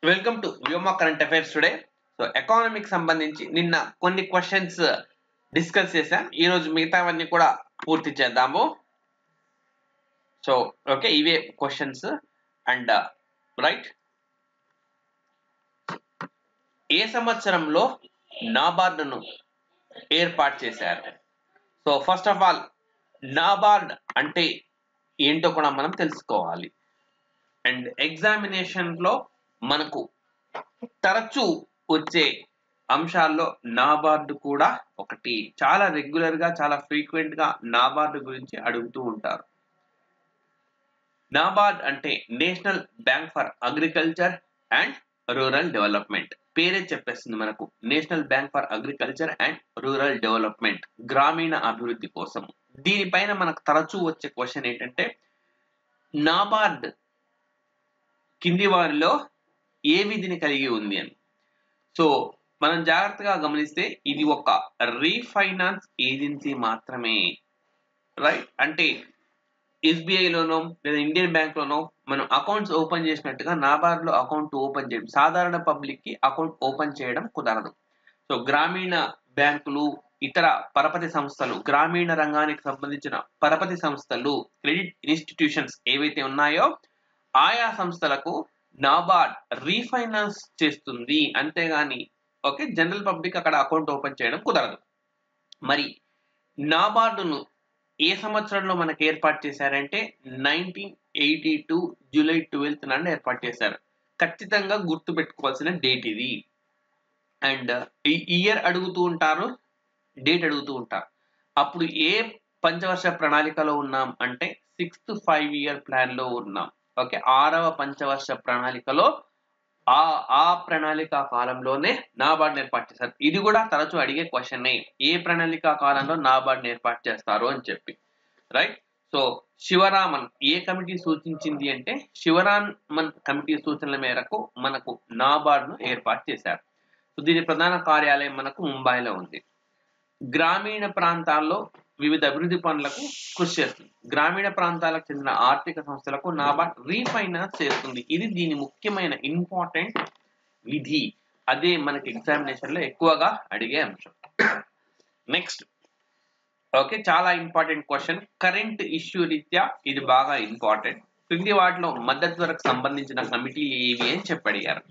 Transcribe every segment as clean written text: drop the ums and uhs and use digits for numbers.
Welcome to Vyoma current affairs today. So ఎకానమీకి సంబంధించి నిన్న కొన్ని క్వశ్చన్స్ డిస్కస్ చేశాం. ఈ రోజు మిగతావన్నీ కూడా పూర్తి చేద్దాము. సో ఓకే, ఇవే క్వశ్చన్స్ అండ్ రైట్. ఏ సంవత్సరంలో నాబార్డును ఏర్పాటు చేశారు? So first of all NABARD అంటే ఏంటో కూడా మనం తెలుసుకోవాలి. అండ్ ఎగ్జామినేషన్ లో మనకు తరచూ వచ్చే అంశాల్లో నాబార్డు కూడా ఒకటి. చాలా రెగ్యులర్ గా, చాలా ఫ్రీక్వెంట్ గా నాబార్డు గురించి అడుగుతూ ఉంటారు. నాబార్డ్ అంటే national bank for agriculture and rural development. పేరే చెప్పేస్తుంది మనకు, national bank for agriculture and rural development, గ్రామీణ అభివృద్ధి కోసం. దీనిపైన మనకు తరచూ వచ్చే క్వశ్చన్ ఏంటంటే, నాబార్డ్ కింది వారిలో ఏ విధిని కలిగి ఉంది అని. సో మనం జాగ్రత్తగా గమనిస్తే ఇది ఒక రీఫైనాన్స్ ఏజెన్సీ మాత్రమే, రైట్. అంటే ఎస్బీఐ లోనో లేదా ఇండియన్ బ్యాంక్ లోనో మనం అకౌంట్స్ ఓపెన్ చేసినట్టుగా నాబార్డ్ లో అకౌంట్ ఓపెన్ చేయడం, సాధారణ పబ్లిక్ కి అకౌంట్ ఓపెన్ చేయడం కుదరదు. సో గ్రామీణ బ్యాంకులు, ఇతర పరపతి సంస్థలు, గ్రామీణ రంగానికి సంబంధించిన పరపతి సంస్థలు, క్రెడిట్ ఇన్స్టిట్యూషన్స్ ఏవైతే ఉన్నాయో ఆయా సంస్థలకు నాబార్డ్ రీఫైనాన్స్ చేస్తుంది, అంతేగాని ఓకే జనరల్ పబ్లిక్ అక్కడ అకౌంట్ ఓపెన్ చేయడం కుదరదు. మరి నాబార్డును ఏ సంవత్సరంలో మనకు ఏర్పాటు చేశారంటే 1982 జూలై 12 నాడు ఏర్పాటు చేశారు. ఖచ్చితంగా గుర్తు పెట్టుకోవాల్సిన డేట్ ఇది. అండ్ ఈ ఇయర్ అడుగుతూ ఉంటారు, డేట్ అడుగుతూ ఉంటారు. అప్పుడు ఏ పంచవర్ష ప్రణాళికలో ఉన్నాం అంటే 6th 5-year ప్లాన్ లో ఉన్నాం. ఓకే, 6వ పంచవర్ష ప్రణాళికలో ఆ ప్రణాళిక కాలంలోనే నాబార్డ్ ఏర్పాటు చేశారు. ఇది కూడా తరచూ అడిగే క్వశ్చన్, ఏ ప్రణాళిక కాలంలో నాబార్డ్ ఏర్పాటు చేస్తారు అని చెప్పి, రైట్. సో శివరామన్ ఏ కమిటీ సూచించింది అంటే, శివరామన్ కమిటీ సూచనల మేరకు మనకు నాబార్డ్ ను ఏర్పాటు చేశారు. సో దీని ప్రధాన కార్యాలయం మనకు ముంబైలో ఉంది. గ్రామీణ ప్రాంతాల్లో వివిధ అభివృద్ధి పనులకు కృషి చేస్తుంది. గ్రామీణ ప్రాంతాలకు చెందిన ఆర్థిక సంస్థలకు నాబార్డ్ రీఫైనాన్స్ చేస్తుంది. ఇది దీని ముఖ్యమైన ఇంపార్టెంట్ విధి. అదే మనకి ఎగ్జామినేషన్ లో ఎక్కువగా అడిగే అంశం. నెక్స్ట్ ఓకే, చాలా ఇంపార్టెంట్ క్వశ్చన్. కరెంట్ ఇష్యూ రీత్యా ఇది బాగా ఇంపార్టెంట్. క్రింది వాటిలో మద్దతు ధరకు సంబంధించిన కమిటీ ఏవి అని చెప్పి అడిగారు.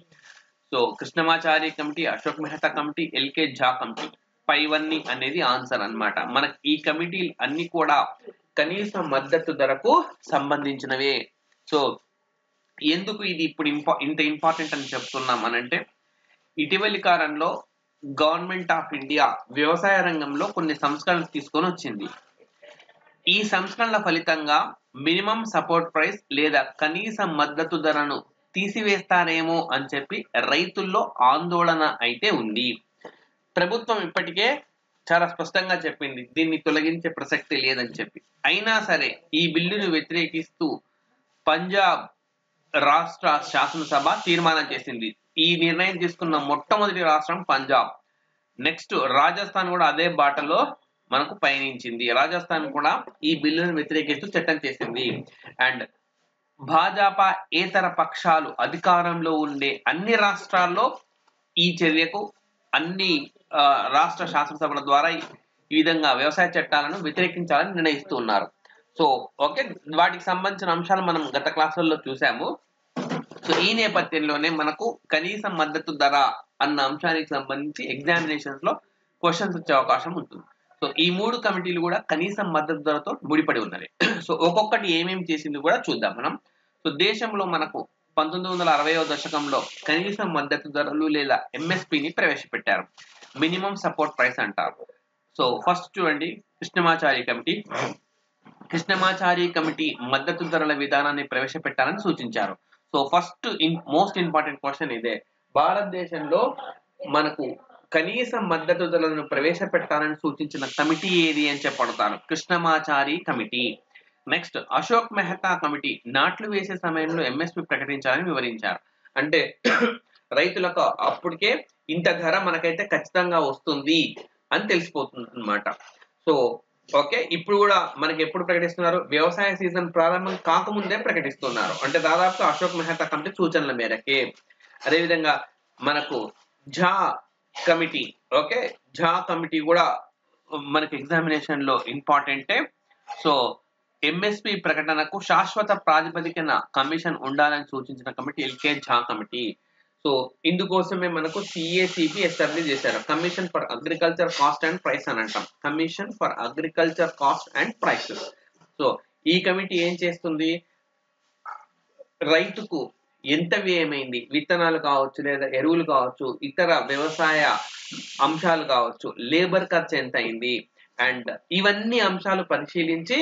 So Krishnamachari committee, Ashok Mehta committee, L K Jha committee. పైవన్నీ అనేది ఆన్సర్ అన్నమాట. మనకి ఈ కమిటీలు అన్ని కూడా కనీస మద్దతు ధరకు సంబంధించినవే. సో ఎందుకు ఇది ఇప్పుడు ఇంత ఇంపార్టెంట్ అని చెప్తున్నాం అనంటే, ఇటీవలి కాలంలో గవర్నమెంట్ ఆఫ్ ఇండియా వ్యవసాయ రంగంలో కొన్ని సంస్కరణలు తీసుకొని వచ్చింది. ఈ సంస్కరణల ఫలితంగా మినిమం సపోర్ట్ ప్రైస్ లేదా కనీస మద్దతు ధరను తీసివేస్తారేమో అని చెప్పి రైతుల్లో ఆందోళన అయితే ఉంది. ప్రభుత్వం ఇప్పటికే చాలా స్పష్టంగా చెప్పింది దీన్ని తొలగించే ప్రసక్తి లేదని చెప్పి. అయినా సరే ఈ బిల్లును వ్యతిరేకిస్తూ పంజాబ్ రాష్ట్ర శాసనసభ తీర్మానం చేసింది. ఈ నిర్ణయం తీసుకున్న మొట్టమొదటి రాష్ట్రం పంజాబ్. నెక్స్ట్ రాజస్థాన్ కూడా అదే బాటలో మనకు పయనించింది. రాజస్థాన్ కూడా ఈ బిల్లును వ్యతిరేకిస్తూ చట్టం చేసింది. అండ్ భాజపా ఏతర పక్షాలు అధికారంలో ఉండే అన్ని రాష్ట్రాల్లో ఈ చర్యకు అన్ని రాష్ట్ర శాసనసభల ద్వారా ఈ విధంగా వ్యవసాయ చట్టాలను వ్యతిరేకించాలని నిర్ణయిస్తూ ఉన్నారు. సో ఓకే, వాటికి సంబంధించిన అంశాలు మనం గత క్లాసుల్లో చూసాము. సో ఈ నేపథ్యంలోనే మనకు కనీస మద్దతు ధర అన్న అంశానికి సంబంధించి ఎగ్జామినేషన్స్ లో క్వశ్చన్స్ వచ్చే అవకాశం ఉంటుంది. సో ఈ మూడు కమిటీలు కూడా కనీస మద్దతు ధరతో ముడిపడి ఉన్నది. సో ఒక్కొక్కటి ఏమేమి చేసింది కూడా చూద్దాం మనం. సో దేశంలో మనకు 1960వ దశకంలో కనీస మద్దతు ధరలు లేదా ఎంఎస్పిని ప్రవేశపెట్టారు. మినిమం సపోర్ట్ ప్రైస్ అంటారు. సో ఫస్ట్ చూడండి, కృష్ణమాచారి కమిటీ. కృష్ణమాచారి కమిటీ మద్దతు ధరల విధానాన్ని ప్రవేశపెట్టాలని సూచించారు. So first most important question ఇదే. భారతదేశంలో మనకు కనీస మద్దతు ధరలను ప్రవేశపెట్టాలని సూచించిన కమిటీ ఏది అని చెప్పడతాను, Krishnamachari committee. Next Ashok Mehta committee నాట్లు వేసే సమయంలో ఎంఎస్పి ప్రకటించాలని వివరించారు. అంటే రైతులకు అప్పటికే ఇంత ధర మనకైతే ఖచ్చితంగా వస్తుంది అని తెలిసిపోతుంది అన్నమాట. సో ఓకే, ఇప్పుడు కూడా మనకి ఎప్పుడు ప్రకటిస్తున్నారు, వ్యవసాయ సీజన్ ప్రారంభం కాకముందే ప్రకటిస్తున్నారు. అంటే దాదాపుగా అశోక్ మెహతా కమిటీ సూచనల మేరకే. అదేవిధంగా మనకు ఝా కమిటీ, ఓకే, ఝా కమిటీ కూడా మనకి ఎగ్జామినేషన్ లో ఇంపార్టెంటే. సో ఎంఎస్పి ప్రకటనకు శాశ్వత ప్రాతిపదికన కమిషన్ ఉండాలని సూచించిన committee L K Jha committee. So ఇందుకోసమే మనకు సిఏసిపి ఎస్టాబ్లిష్ చేశారు, commission for agriculture cost and price అని అంటాం, commission for agriculture cost and prices. So ఈ కమిటీ ఏం చేస్తుంది, రైతుకు ఎంత వ్యయమైంది, విత్తనాలు కావచ్చు లేదా ఎరువులు కావచ్చు, ఇతర వ్యవసాయ అంశాలు కావచ్చు, లేబర్ ఖర్చు ఎంత అయింది, అండ్ ఇవన్నీ అంశాలు పరిశీలించి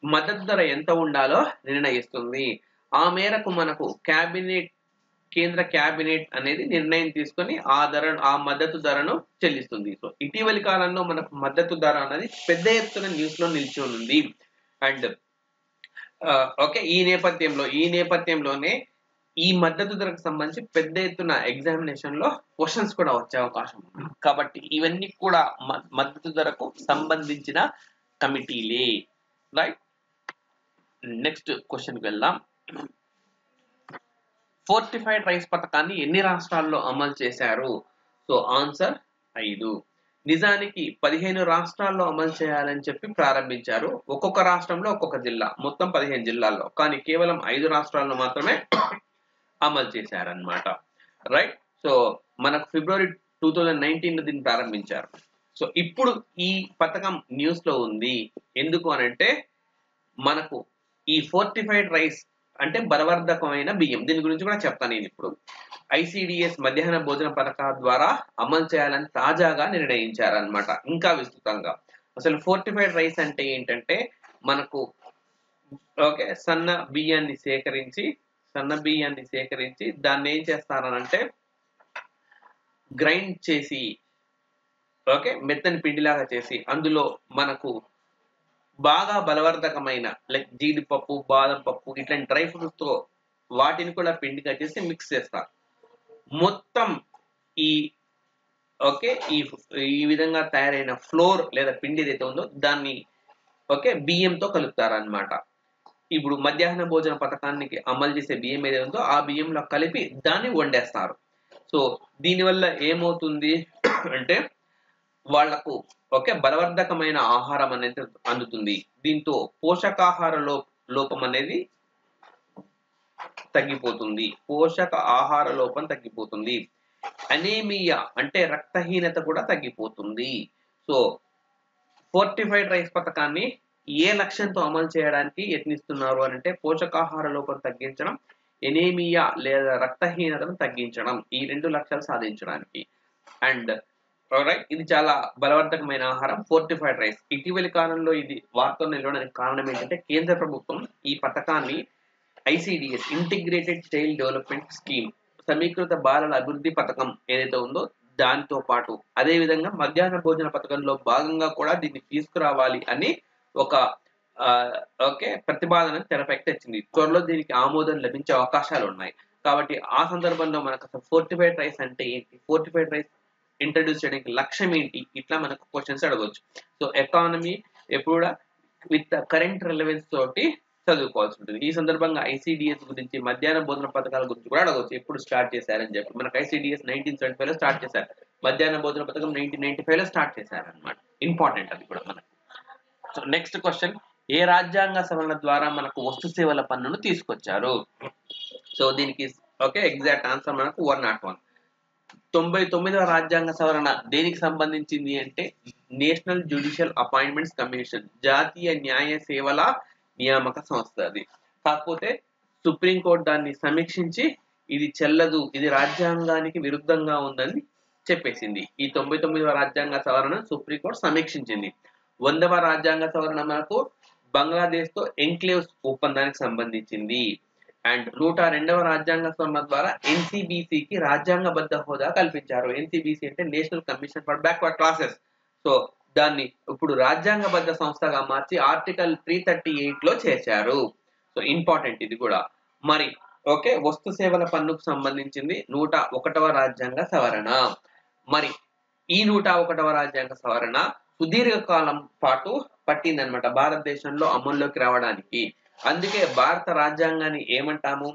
మద్దతు ధర ఎంత ఉండాలో నిర్ణయిస్తుంది. ఆ మేరకు మనకు కేంద్ర క్యాబినెట్ అనేది నిర్ణయం తీసుకొని ఆ మద్దతు ధరను చెల్లిస్తుంది. సో ఇటీవలి కాలంలో మనకు మద్దతు ధర అనేది పెద్ద ఎత్తున న్యూస్ లో నిలిచి ఉంది. అండ్ ఓకే, ఈ నేపథ్యంలోనే ఈ మద్దతు ధరకు సంబంధించి పెద్ద ఎత్తున ఎగ్జామినేషన్ లో క్వశ్చన్స్ కూడా వచ్చే అవకాశం ఉంది. కాబట్టి ఇవన్నీ కూడా మద్దతు ధరకు సంబంధించిన కమిటీలే, రైట్. నెక్స్ట్ క్వశ్చన్ కి వెళ్దాం. ఫోర్టిఫైడ్ రైస్ పథకాన్ని ఎన్ని రాష్ట్రాల్లో అమలు చేశారు? So answer 5. నిజానికి 15 రాష్ట్రాల్లో అమలు చేయాలని చెప్పి ప్రారంభించారు, ఒక్కొక్క రాష్ట్రంలో ఒక్కొక్క జిల్లా, మొత్తం 15 జిల్లాల్లో, కానీ కేవలం 5 రాష్ట్రాల్లో మాత్రమే అమలు చేశారనమాట, రైట్. సో మనకు ఫిబ్రవరి 2019 దీన్ని ప్రారంభించారు. సో ఇప్పుడు ఈ పథకం న్యూస్ లో ఉంది, ఎందుకు అనంటే మనకు ఈ ఫోర్టిఫైడ్ రైస్ అంటే బలవర్ధకమైన బియ్యం, దీని గురించి కూడా చెప్తాను నేను ఇప్పుడు. ఐసిడిఎస్ మధ్యాహ్న భోజన పథకాల ద్వారా అమలు చేయాలని తాజాగా నిర్ణయించారనమాట, ఇంకా విస్తృతంగా. అసలు ఫోర్టిఫైడ్ రైస్ అంటే ఏంటంటే మనకు ఓకే సన్న బియ్యాన్ని సేకరించి దాన్ని ఏం చేస్తారనంటే గ్రైండ్ చేసి, ఓకే, మెత్తని పిండిలాగా చేసి అందులో మనకు బాగా బలవర్ధకమైన లైక్ జీడిపప్పు, బాదం పప్పు ఇట్లాంటి డ్రై ఫ్రూట్స్ తో వాటిని కూడా పిండిగా చేసి మిక్స్ చేస్తారు. మొత్తం ఈ ఓకే ఈ విధంగా తయారైన ఫ్లోర్ లేదా పిండి ఏదైతే ఉందో దాన్ని ఓకే బియ్యంతో కలుపుతారనమాట. ఇప్పుడు మధ్యాహ్న భోజన పథకానికి అమలు చేసే బియ్యం ఏదైతే ఉందో ఆ బియ్యంలో కలిపి దాన్ని వండేస్తారు. సో దీనివల్ల ఏమవుతుంది అంటే వాళ్లకు ఓకే బలవర్ధకమైన ఆహారం అనేది అందుతుంది. దీంతో పోషకాహార లోపం అనేది తగ్గిపోతుంది, అనీమియా అంటే రక్తహీనత కూడా తగ్గిపోతుంది. సో ఫోర్టిఫైడ్ రైస్ పథకాన్ని ఏ లక్ష్యంతో అమలు చేయడానికి యత్నిస్తున్నారు అంటే పోషకాహార లోపం తగ్గించడం, ఎనీమియా లేదా రక్తహీనతను తగ్గించడం, ఈ 2 లక్ష్యాలు సాధించడానికి. అండ్ రైట్, ఇది చాలా బలవర్ధకమైన ఆహారం ఫోర్టిఫైడ్ రైస్. ఇటీవలి కాలంలో ఇది వార్తలు నిలవడానికి కారణం ఏంటంటే కేంద్ర ప్రభుత్వం ఈ పథకాన్ని ICDS integrated child development scheme, సమీకృత బాలల అభివృద్ధి పథకం ఏదైతే ఉందో దాంతో పాటు అదే విధంగా మధ్యాహ్న భోజన పథకంలో భాగంగా కూడా దీన్ని తీసుకురావాలి అని ఒక ఓకే ప్రతిపాదన తెరపైకి తెచ్చింది. త్వరలో దీనికి ఆమోదం లభించే అవకాశాలు ఉన్నాయి. కాబట్టి ఆ సందర్భంలో మనకు అసలు ఫోర్టిఫైడ్ రైస్ అంటే ఏంటి, ఫోర్టిఫైడ్ రైస్ ఇంట్రడ్యూస్ చేయడానికి లక్ష్యం ఏంటి, ఇట్లా మనకు క్వశ్చన్స్ అడగవచ్చు. సో ఎకానమీ ఎప్పుడు కూడా విత్ కరెంట్ రిలవెన్స్ తోటి చదువుకోవాల్సి ఉంటుంది. ఈ సందర్భంగా ఐసిడిఎస్ గురించి, మధ్యాహ్న భోజన పథకాల గురించి కూడా అడగవచ్చు, ఎప్పుడు స్టార్ట్ చేశారని చెప్పి. మనకు ఐసిడిఎస్ 1975 లో స్టార్ట్ చేశారు, మధ్యాహ్న భోజన పథకం 1995 లో స్టార్ట్ చేశారు అనమాట. ఇంపార్టెంట్ అది కూడా మనకు. సో నెక్స్ట్ క్వశ్చన్, ఏ రాజ్యాంగ సవరణ ద్వారా మనకు వస్తు సేవల పన్నును తీసుకొచ్చారు? సో దీనికి ఓకే ఎగ్జాక్ట్ ఆన్సర్ మనకు 101. 99వ రాజ్యాంగ సవరణ దేనికి సంబంధించింది అంటే నేషనల్ జ్యుడిషియల్ అపాయింట్మెంట్స్ కమిషన్, జాతీయ న్యాయ సేవల నియామక సంస్థ అది. కాకపోతే సుప్రీంకోర్టు దాన్ని సమీక్షించి ఇది చెల్లదు, ఇది రాజ్యాంగానికి విరుద్ధంగా ఉందని చెప్పేసింది. ఈ 99వ రాజ్యాంగ సవరణ సుప్రీంకోర్టు సమీక్షించింది. 100వ రాజ్యాంగ సవరణ మనకు బంగ్లాదేశ్ తో ఎన్క్లేవ్స్ ఒప్పందానికి సంబంధించింది. అండ్ 102వ రాజ్యాంగ సవరణ ద్వారా ఎన్సిబిసికి రాజ్యాంగబద్ధ హోదా కల్పించారు. ఎన్సిబిసి అంటే national commission for backward classes. So దాన్ని ఇప్పుడు రాజ్యాంగబద్ధ సంస్థగా మార్చి ఆర్టికల్ 338 లో చేర్చారు. సో ఇంపార్టెంట్ ఇది కూడా. మరి ఓకే వస్తు సేవల పన్నుకు సంబంధించింది 101వ రాజ్యాంగ సవరణ. మరి ఈ 101వ రాజ్యాంగ సవరణ సుదీర్ఘకాలం పాటు పట్టిందనమాట భారతదేశంలో అమల్లోకి రావడానికి. అందుకే భారత రాజ్యాంగాన్ని ఏమంటాము,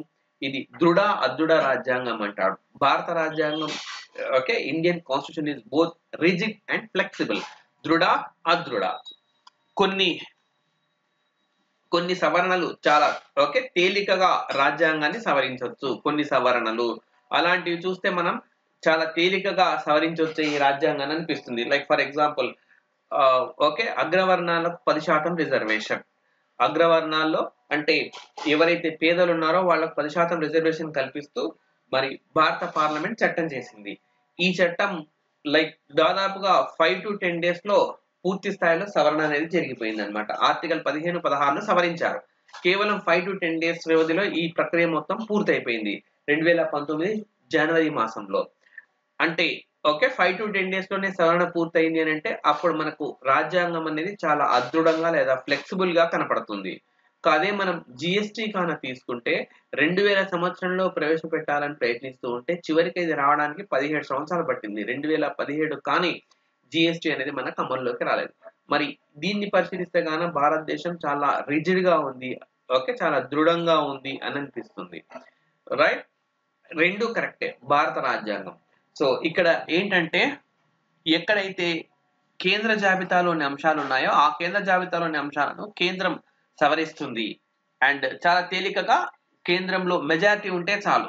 ఇది దృఢ అదృఢ రాజ్యాంగం అంటాడు. భారత రాజ్యాంగం okay Indian constitution is both rigid and flexible. దృఢ అదృఢ. కొన్ని కొన్ని సవరణలు చాలా ఓకే తేలికగా రాజ్యాంగాన్ని సవరించవచ్చు. కొన్ని సవరణలు అలాంటివి చూస్తే మనం చాలా తేలికగా సవరించవచ్చు ఈ రాజ్యాంగాన్ని అనిపిస్తుంది. లైక్ ఫర్ ఎగ్జాంపుల్ ఓకే అగ్రవర్ణాలకు 10% రిజర్వేషన్. అగ్రవర్ణాల్లో అంటే ఎవరైతే పేదలు ఉన్నారో వాళ్ళకు 10% రిజర్వేషన్ కల్పిస్తూ మరి భారత పార్లమెంట్ చట్టం చేసింది. ఈ చట్టం లైక్ దాదాపుగా 5 to 10 days లో పూర్తి స్థాయిలో సవరణ అనేది జరిగిపోయింది అనమాట. ఆర్టికల్ 15, 16 సవరించారు. కేవలం 5 to 10 days వ్యవధిలో ఈ ప్రక్రియ మొత్తం పూర్తయిపోయింది 2019 జనవరి మాసంలో. అంటే ఓకే 5 to 10 days లోనే సవరణ పూర్తయింది అని అంటే అప్పుడు మనకు రాజ్యాంగం అనేది చాలా అదృఢంగా లేదా ఫ్లెక్సిబుల్ గా కనపడుతుంది. అదే మనం జిఎస్టీ కాన తీసుకుంటే 2000 సంవత్సరంలో ప్రవేశపెట్టాలని ప్రయత్నిస్తూ ఉంటే చివరికి ఇది రావడానికి 17 సంవత్సరాలు పట్టింది. 2017 కానీ జిఎస్టీ అనేది మనకు అమల్లోకి రాలేదు. మరి దీన్ని పరిశీలిస్తే గాన భారతదేశం చాలా రిజిడ్ గా ఉంది, ఓకే చాలా దృఢంగా ఉంది అని అనిపిస్తుంది. రైట్, రెండు కరెక్టే భారత రాజ్యాంగం. సో ఇక్కడ ఏంటంటే ఎక్కడైతే కేంద్ర జాబితాలోని అంశాలు ఉన్నాయో ఆ కేంద్ర జాబితాలోని అంశాలను కేంద్రం సవరిస్తుంది. అండ్ చాలా తేలికగా కేంద్రంలో మెజారిటీ ఉంటే చాలు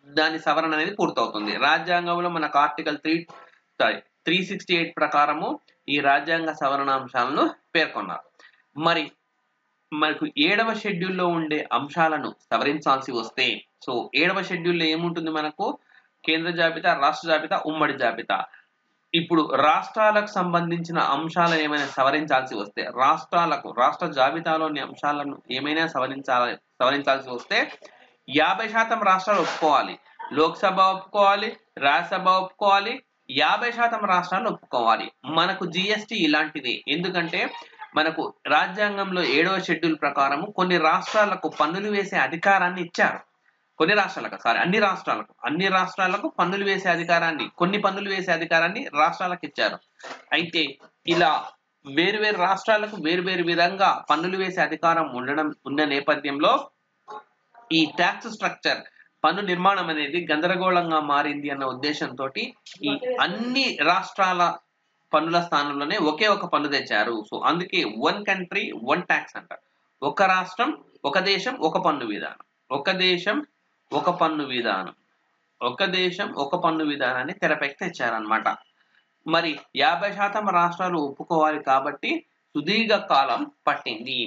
దాని సవరణ అనేది పూర్తవుతుంది. రాజ్యాంగంలో మనకు ఆర్టికల్ 368 ప్రకారము ఈ రాజ్యాంగ సవరణ అంశాలను పేర్కొన్నారు. మరి మనకు 7వ షెడ్యూల్లో ఉండే అంశాలను సవరించాల్సి వస్తే, సో 7వ షెడ్యూల్లో ఏముంటుంది మనకు కేంద్ర జాబితా, రాష్ట్ర జాబితా, ఉమ్మడి జాబితా. ఇప్పుడు రాష్ట్రాలకు సంబంధించిన అంశాలను ఏమైనా సవరించాల్సి వస్తే రాష్ట్ర జాబితాలోని అంశాలను ఏమైనా సవరించాల్సి వస్తే 50% రాష్ట్రాలు ఒప్పుకోవాలి. లోక్సభ ఒప్పుకోవాలి, రాజ్యసభ ఒప్పుకోవాలి, 50% రాష్ట్రాలు ఒప్పుకోవాలి. మనకు జిఎస్టీ ఇలాంటిదే. ఎందుకంటే మనకు రాజ్యాంగంలో 7వ షెడ్యూల్ ప్రకారము కొన్ని రాష్ట్రాలకు పన్నులు వేసే అధికారాన్ని ఇచ్చారు. అన్ని రాష్ట్రాలకు పన్నులు వేసే అధికారాన్ని, కొన్ని పన్నులు వేసే అధికారాన్ని రాష్ట్రాలకు ఇచ్చారు. అయితే ఇలా వేరువేరు రాష్ట్రాలకు వేరువేరు విధంగా పన్నులు వేసే అధికారం ఉన్న నేపథ్యంలో ఈ ట్యాక్స్ స్ట్రక్చర్, పన్ను నిర్మాణం అనేది గందరగోళంగా మారింది అన్న ఉద్దేశంతో ఈ అన్ని రాష్ట్రాల పన్నుల స్థానంలోనే ఒకే ఒక పన్ను తెచ్చారు. సో అందుకే 1 country 1 tax అంటారు. ఒక రాష్ట్రం ఒక దేశం ఒక పన్ను విధానం, ఒక దేశం ఒక పన్ను విధానం, ఒక దేశం ఒక పన్ను విధానాన్ని తెరపైకి తెచ్చారనమాట. మరి 50% రాష్ట్రాలు ఒప్పుకోవాలి కాబట్టి సుదీర్ఘ కాలం పట్టింది.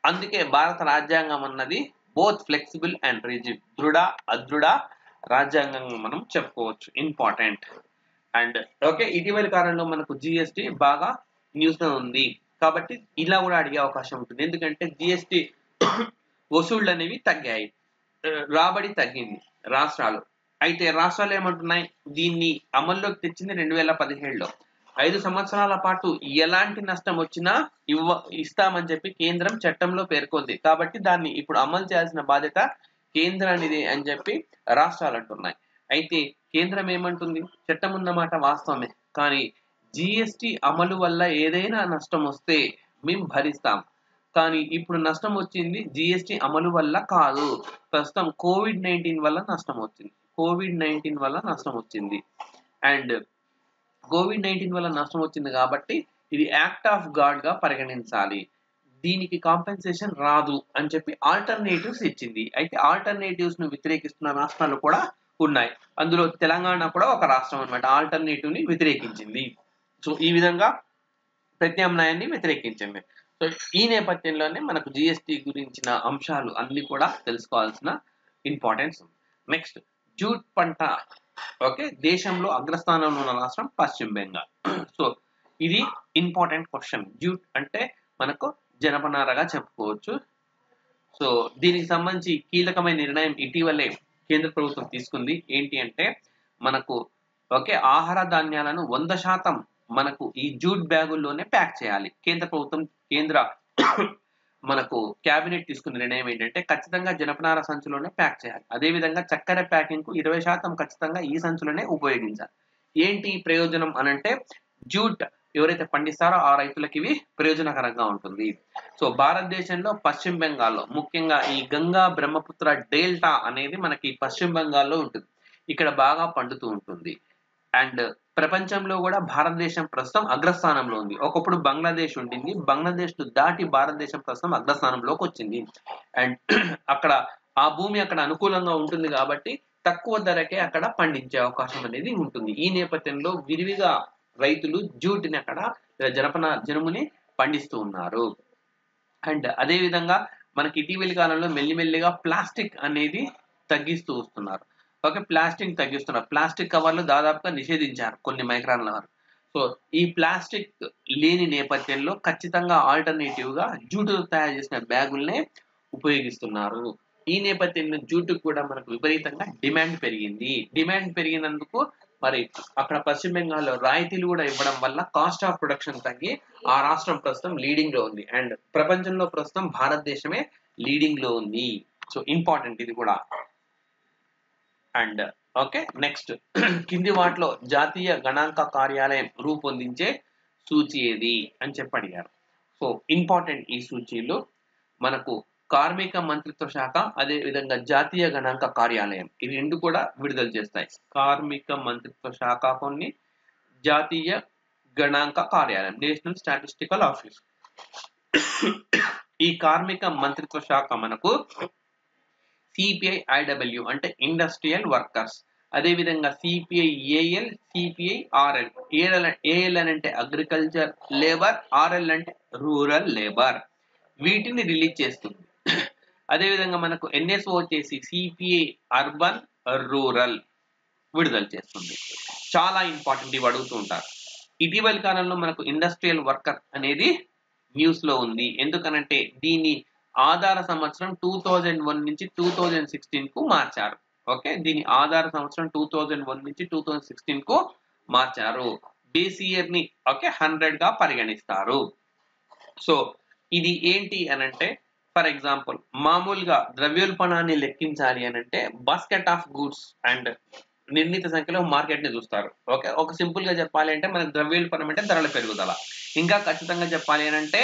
అందుకే భారత రాజ్యాంగం అన్నది బోత్ ఫ్లెక్సిబుల్ అండ్ రిజిడ్, దృఢ అదృఢ రాజ్యాంగంగా మనం చెప్పుకోవచ్చు. ఇంపార్టెంట్. అండ్ ఓకే ఇటీవలి కాలంలో మనకు జిఎస్టీ బాగా న్యూస్ లో ఉంది కాబట్టి ఇలా కూడా అడిగే అవకాశం ఉంటుంది. ఎందుకంటే జిఎస్టీ వసూళ్లు అనేవి తగ్గాయి, రాబడి తగ్గింది రాష్ట్రాలు. అయితే రాష్ట్రాలు ఏమంటున్నాయి, దీన్ని అమల్లోకి తెచ్చింది 2017లో. 5 సంవత్సరాల పాటు ఎలాంటి నష్టం వచ్చినా ఇస్తామని చెప్పి కేంద్రం చట్టంలో పేర్కొంది. కాబట్టి దాన్ని ఇప్పుడు అమలు చేయాల్సిన బాధ్యత కేంద్రానిదే అని చెప్పి రాష్ట్రాలు అంటున్నాయి. అయితే కేంద్రం ఏమంటుంది, చట్టం ఉన్నమాట వాస్తవమే, కానీ జిఎస్టీ అమలు వల్ల ఏదైనా నష్టం వస్తే మేము భరిస్తాం. కానీ ఇప్పుడు నష్టం వచ్చింది జిఎస్టీ అమలు వల్ల కాదు, ప్రస్తుతం COVID-19 వల్ల నష్టం వచ్చింది. COVID-19 వల్ల నష్టం వచ్చింది. అండ్ COVID-19 వల్ల నష్టం వచ్చింది కాబట్టి ఇది యాక్ట్ ఆఫ్ గాడ్ గా పరిగణించాలి, దీనికి కాంపెన్సేషన్ రాదు అని చెప్పి ఆల్టర్నేటివ్స్ ఇచ్చింది. అయితే ఆల్టర్నేటివ్స్ ను వ్యతిరేకిస్తున్న రాష్ట్రాలు కూడా ఉన్నాయి. అందులో తెలంగాణ కూడా ఒక రాష్ట్రం అన్నమాట ఆల్టర్నేటివ్ ని వ్యతిరేకించింది. సో ఈ విధంగా ప్రత్యామ్నాయాన్ని వ్యతిరేకించింది. సో ఈ నేపథ్యంలోనే మనకు జిఎస్టీ గురించిన అంశాలు అన్ని కూడా తెలుసుకోవాల్సిన ఇంపార్టెన్స్ ఉంది. నెక్స్ట్, జూట్ పంట ఓకే దేశంలో అగ్రస్థానంలో ఉన్న రాష్ట్రం పశ్చిమ బెంగాల్. సో ఇది ఇంపార్టెంట్ క్వశ్చన్. జూట్ అంటే మనకు జనపనారగా చెప్పుకోవచ్చు. సో దీనికి సంబంధించి కీలకమైన నిర్ణయం ఇటీవలే కేంద్ర ప్రభుత్వం తీసుకుంది. ఏంటి అంటే మనకు ఓకే ఆహార ధాన్యాలను 100% మనకు ఈ జూట్ బ్యాగుల్లోనే ప్యాక్ చేయాలి. కేంద్ర మనకు క్యాబినెట్ తీసుకున్న నిర్ణయం ఏంటంటే ఖచ్చితంగా జనపనార సంచులోనే ప్యాక్ చేయాలి. అదేవిధంగా చక్కెర ప్యాకింగ్ కు 20% ఖచ్చితంగా ఈ సంచులోనే ఉపయోగించాలి. ఏంటి ప్రయోజనం అనంటే జూట్ ఎవరైతే పండిస్తారో ఆ రైతులకి ఇవి ప్రయోజనకరంగా ఉంటుంది. సో భారతదేశంలో పశ్చిమ బెంగాల్లో ముఖ్యంగా ఈ గంగా బ్రహ్మపుత్ర డెల్టా అనేది మనకి పశ్చిమ బెంగాల్లో ఉంటుంది. ఇక్కడ బాగా పండుతూ ఉంటుంది. అండ్ ప్రపంచంలో కూడా భారతదేశం ప్రస్తుతం అగ్రస్థానంలో ఉంది. ఒకప్పుడు బంగ్లాదేశ్ ఉండింది. బంగ్లాదేశ్ ను దాటి భారతదేశం ప్రస్తుతం అగ్రస్థానంలోకి వచ్చింది. అండ్ అక్కడ ఆ భూమి అక్కడ అనుకూలంగా ఉంటుంది కాబట్టి తక్కువ ధరకే అక్కడ పండించే అవకాశం అనేది ఉంటుంది. ఈ నేపథ్యంలో విరివిగా రైతులు జూటిని అక్కడ జనముని పండిస్తూ ఉన్నారు. అండ్ అదే విధంగా మనకి ఇటీవలి కాలంలో మెల్లిమెల్లిగా ప్లాస్టిక్ అనేది తగ్గిస్తూ వస్తున్నారు. ఓకే, ప్లాస్టిక్ కవర్లు దాదాపుగా నిషేధించారు కొన్ని మైక్రాన్ల వరకు. సో ఈ ప్లాస్టిక్ లేని నేపథ్యంలో ఖచ్చితంగా ఆల్టర్నేటివ్ గా జూటు తయారు చేసిన బ్యాగుల్నే ఉపయోగిస్తున్నారు. ఈ నేపథ్యంలో జూటుకు కూడా మనకు విపరీతంగా డిమాండ్ పెరిగింది. డిమాండ్ పెరిగినందుకు మరి అక్కడ పశ్చిమ బెంగాల్లో రాయితీలు కూడా ఇవ్వడం వల్ల కాస్ట్ ఆఫ్ ప్రొడక్షన్ తగ్గి ఆ రాష్ట్రం ప్రస్తుతం లీడింగ్ లో ఉంది. అండ్ ప్రపంచంలో ప్రస్తుతం భారతదేశమే లీడింగ్ లో ఉంది. సో ఇంపార్టెంట్ ఇది కూడా. అండ్ ఓకే, నెక్స్ట్ కింది వాటిలో జాతీయ గణాంక కార్యాలయం రూపొందించే సూచి ఏది అని చెప్పి అడిగారు. సో ఇంపార్టెంట్ ఈ సూచీలో మనకు కార్మిక మంత్రిత్వ శాఖ అదే విధంగా జాతీయ గణాంక కార్యాలయం ఈ రెండు కూడా విడుదల చేస్తాయి. కార్మిక మంత్రిత్వ శాఖ కొన్ని, జాతీయ గణాంక కార్యాలయం నేషనల్ స్టాటిస్టికల్ ఆఫీస్. ఈ కార్మిక మంత్రిత్వ శాఖ మనకు CPI-IW అంటే ఇండస్ట్రియల్ వర్కర్స్, అదే విధంగా CPI-AL, CPI-RL. AL అంటే అగ్రికల్చర్ లేబర్, RL అంటే రూరల్ లేబర్. వీటిని రిలీజ్ చేస్తుంది. అదే విధంగా మనకు NSO వచ్చేసి CPI అర్బన్ రూరల్ విడుదల చేస్తుంది. చాలా ఇంపార్టెంట్, ఇవి అడుగుతూ ఉంటారు. ఇటీవలి కాలంలో మనకు ఇండస్ట్రియల్ వర్కర్ అనేది న్యూస్ లో ఉంది. ఎందుకనంటే దీని ఆధార సంవత్సరం 2001 నుంచి 2016 కు మార్చారు. ఓకే, దీని ఆధార సంవత్సరం 2001 నుంచి 2016 కు మార్చారు. బేస్ ఇయర్ ని ఓకే 100 గా పరిగణిస్తారు. సో ఇది ఏంటి అనంటే ఫర్ ఎగ్జాంపుల్ మామూలుగా ద్రవ్యోల్బణాన్ని లెక్కించాలి అనంటే బాస్కెట్ ఆఫ్ గూడ్స్ అండ్ నిర్ణీత సంఖ్యలో మార్కెట్ ని చూస్తారు. ఓకే, ఒక సింపుల్ గా చెప్పాలి అంటే మనకు ద్రవ్యోల్బణం అంటే ధరల పెరుగుదల. ఇంకా ఖచ్చితంగా చెప్పాలి అంటే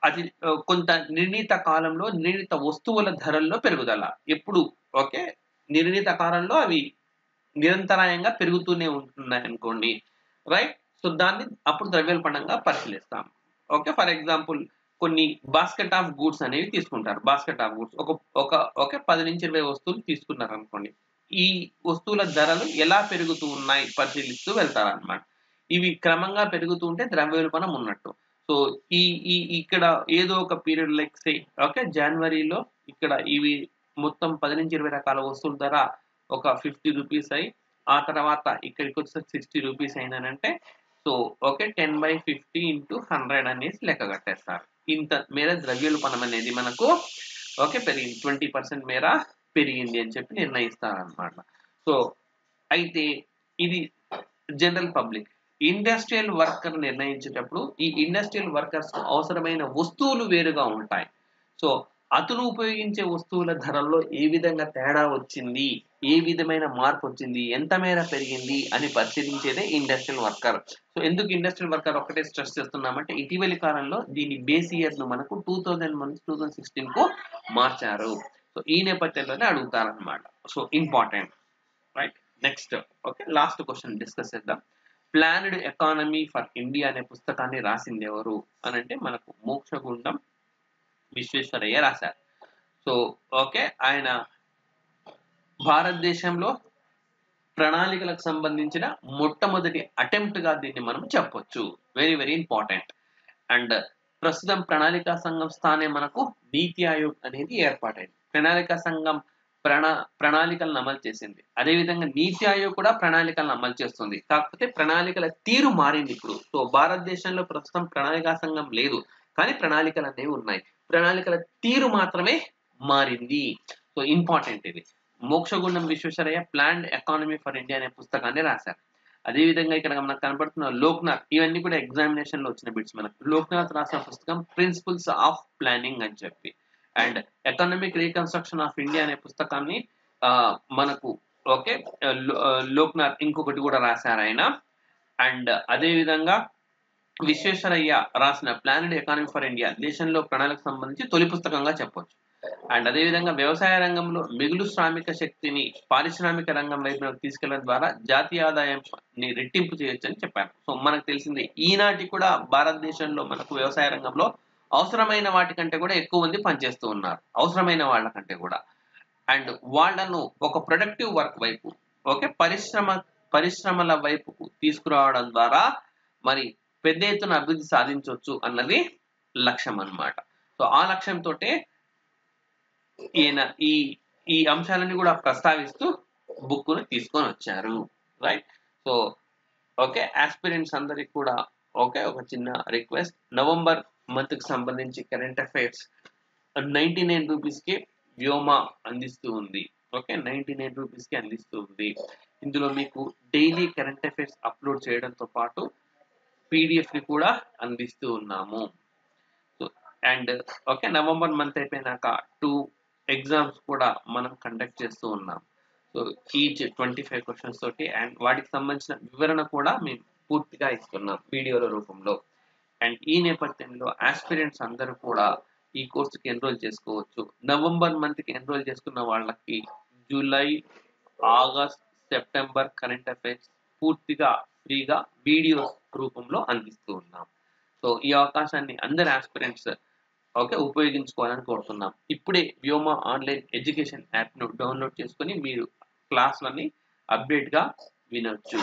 అది కొంత నిర్ణీత కాలంలో నిర్ణీత వస్తువుల ధరల్లో పెరుగుదల. ఎప్పుడు ఓకే నిర్ణీత కాలంలో అవి నిరంతరాయంగా పెరుగుతూనే ఉంటున్నాయి అనుకోండి, రైట్. సో దాన్ని అప్పుడు ద్రవ్యోల్బణంగా పరిశీలిస్తాం. ఓకే, ఫర్ ఎగ్జాంపుల్ కొన్ని బాస్కెట్ ఆఫ్ గూడ్స్ అనేవి తీసుకుంటారు. బాస్కెట్ ఆఫ్ గూడ్స్ ఒక 10 నుంచి 20 వస్తువులు తీసుకున్నారు అనుకోండి. ఈ వస్తువుల ధరలు ఎలా పెరుగుతూ ఉన్నాయి పరిశీలిస్తూ వెళ్తారు అన్నమాట. ఇవి క్రమంగా పెరుగుతూ ఉంటే ద్రవ్యోల్బణం ఉన్నట్టు. సో ఇక్కడ ఏదో ఒక పీరియడ్ లైక్ సే ఓకే జనవరిలో ఇక్కడ ఇవి మొత్తం 10 నుంచి 20 రకాల వస్తువుల ధర ఒక 50 రూపీస్ అయి ఆ తర్వాత ఇక్కడికి వచ్చి 60 రూపీస్ అయిందనంటే సో ఓకే 10/50 ఇంటూ 100 అనేసి లెక్క కట్టేస్తారు. ఇంత మేర ద్రవ్యోల్బణం అనేది మనకు ఓకే పెరిగింది, 20% మేర పెరిగింది అని చెప్పి నిర్ణయిస్తారు అనమాట. సో అయితే ఇది జనరల్ పబ్లిక్. ఇండస్ట్రియల్ వర్కర్ నిర్ణయించేటప్పుడు ఈ ఇండస్ట్రియల్ వర్కర్స్ కు అవసరమైన వస్తువులు వేరుగా ఉంటాయి. సో అతను ఉపయోగించే వస్తువుల ధరల్లో ఏ విధంగా తేడా వచ్చింది, ఏ విధమైన మార్పు వచ్చింది, ఎంత మేర పెరిగింది అని పరిశీలించేదే ఇండస్ట్రియల్ వర్కర్. సో ఎందుకు ఇండస్ట్రియల్ వర్కర్ ఒకటే స్ట్రెస్ చేస్తున్నామంటే ఇటీవలి కాలంలో దీని బేస్ ఇయర్ ను మనకు 2001 2016 కు మార్చారు. సో ఈ నేపథ్యంలోనే అడుగుతారనమాట. So important, right. Next okay last question discuss చేద్దాం. ప్లాన్డ్ ఎకానమీ ఫర్ ఇండియా అనే పుస్తకాన్ని రాసింది ఎవరు అని అంటే మనకు మోక్షగుండం విశ్వేశ్వరయ్య రాశారు. సో ఓకే ఆయన భారతదేశంలో ప్రణాళికలకు సంబంధించిన మొట్టమొదటి అటెంప్ట్ గా దీన్ని మనం చెప్పొచ్చు. Very very important. అండ్ ప్రస్తుతం ప్రణాళికా సంఘం స్థానే మనకు నీతి ఆయోగ్ అనేది ఏర్పాటైంది. ప్రణాళికా సంఘం ప్రణాళికలను అమలు చేసింది. అదేవిధంగా నీతి ఆయోగ్ కూడా ప్రణాళికలను అమలు చేస్తుంది. కాకపోతే ప్రణాళికల తీరు మారింది ఇప్పుడు. సో భారతదేశంలో ప్రస్తుతం ప్రణాళికా సంఘం లేదు, కానీ ప్రణాళికలు అనేవి ఉన్నాయి. ప్రణాళికల తీరు మాత్రమే మారింది. సో ఇంపార్టెంట్ ఇది. Mokshagundam Visvesvaraya planned economy for India అనే పుస్తకాన్ని రాశారు. అదేవిధంగా ఇక్కడ మనకు కనబడుతున్న లోక్నాథ్, ఇవన్నీ కూడా ఎగ్జామినేషన్ లో వచ్చిన బిట్స్. మనకు లోక్నాథ్ రాసిన పుస్తకం ప్రిన్సిపల్స్ ఆఫ్ ప్లానింగ్ అని చెప్పి, and economic reconstruction of India అనే పుస్తకాన్ని మనకు ఓకే లోక్నాథ్ ఇంకొకటి కూడా రాశారు ఆయన. అండ్ అదే విధంగా విశ్వేశ్వరయ్య రాసిన ప్లానెడ్ ఎకానమీ ఫర్ ఇండియా దేశంలో ప్రణాళికకు సంబంధించి తొలి పుస్తకంగా చెప్పొచ్చు. అండ్ అదేవిధంగా వ్యవసాయ రంగంలో మిగులు శ్రామిక శక్తిని పారిశ్రామిక రంగం వైపునకు తీసుకెళ్లడం ద్వారా జాతీయ ఆదాయాన్ని రెట్టింపు చేయొచ్చు అని చెప్పాను. సో మనకు తెలిసింది ఈనాటి కూడా భారతదేశంలో మనకు వ్యవసాయ రంగంలో అవసరమైన వాటి కంటే కూడా ఎక్కువ మంది పనిచేస్తూ ఉన్నారు, అవసరమైన వాళ్ళ కంటే కూడా. అండ్ వాళ్ళను ఒక ప్రొడక్టివ్ వర్క్ వైపు, ఓకే, పరిశ్రమల వైపుకు తీసుకురావడం ద్వారా మరి పెద్ద ఎత్తున అభివృద్ధి సాధించవచ్చు అన్నది లక్ష్యం అన్నమాట. సో ఆ లక్ష్యంతో ఈయన ఈ అంశాలని కూడా ప్రస్తావిస్తూ బుక్ ను తీసుకొని వచ్చారు. రైట్. సో ఓకే, ఆస్పిరెంట్స్ అందరికి కూడా ఓకే ఒక చిన్న రిక్వెస్ట్, నవంబర్ మంత్ కి సంబంధించి కరెంట్ అఫైర్స్ 99 రూపీస్ కి వ్యోమ అందిస్తూ ఉంది. ఓకే, 99 రూపీస్ కి అందిస్తూ ఉంది. ఇందులో మీకు డైలీ కరెంట్ అఫైర్స్ అప్లోడ్ చేయడంతో పాటు పీడిఎఫ్ ని కూడా అందిస్తూ ఉన్నాము. So and okay, November month అయిపోయినాక 2 ఎగ్జామ్స్ కూడా మనం కండక్ట్ చేస్తూ ఉన్నాం. సో ఈచ్ 25 క్వశ్చన్స్ తోటి అండ్ వాటికి సంబంధించిన వివరణ కూడా మేము పూర్తిగా ఇస్తున్నాం వీడియోల రూపంలో. అండ్ ఈ నేపథ్యంలో ఆస్పిరెంట్స్ అందరూ కూడా ఈ కోర్సుకి ఎన్రోల్ చేసుకోవచ్చు. నవంబర్ మంత్ కి ఎన్రోల్ చేసుకున్న వాళ్ళకి July, August, September current affairs పూర్తిగా ఫ్రీగా వీడియోస్ రూపంలో అందిస్తూ ఉన్నాం. సో ఈ అవకాశాన్ని అందరు ఆస్పిరెంట్స్ ఓకే ఉపయోగించుకోవాలని కోరుతున్నాం. ఇప్పుడే వ్యోమ ఆన్లైన్ ఎడ్యుకేషన్ యాప్ ను డౌన్లోడ్ చేసుకొని మీరు క్లాసులని అప్డేట్ గా వినొచ్చు.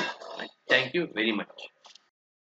Thank you very much.